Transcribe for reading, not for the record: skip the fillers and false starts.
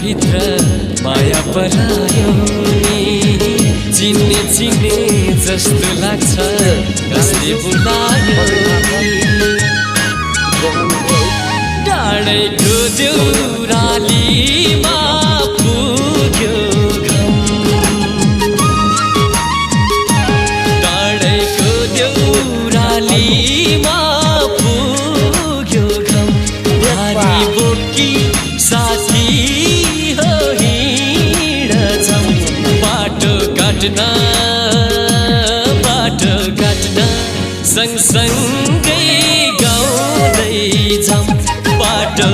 भित्र माया पलायो नि चिन्ने चिन्ने जस्तो लाग्छ कसले बुलायो डाँडैको देउरालीमा पुग्यो घम डाँडैको देउरालीमा पुग्यो घम भारी बोकी साथी हो हिँड्छौँ बाटो काट्न सँगसँगै गाउँदै जाऊँ बाटो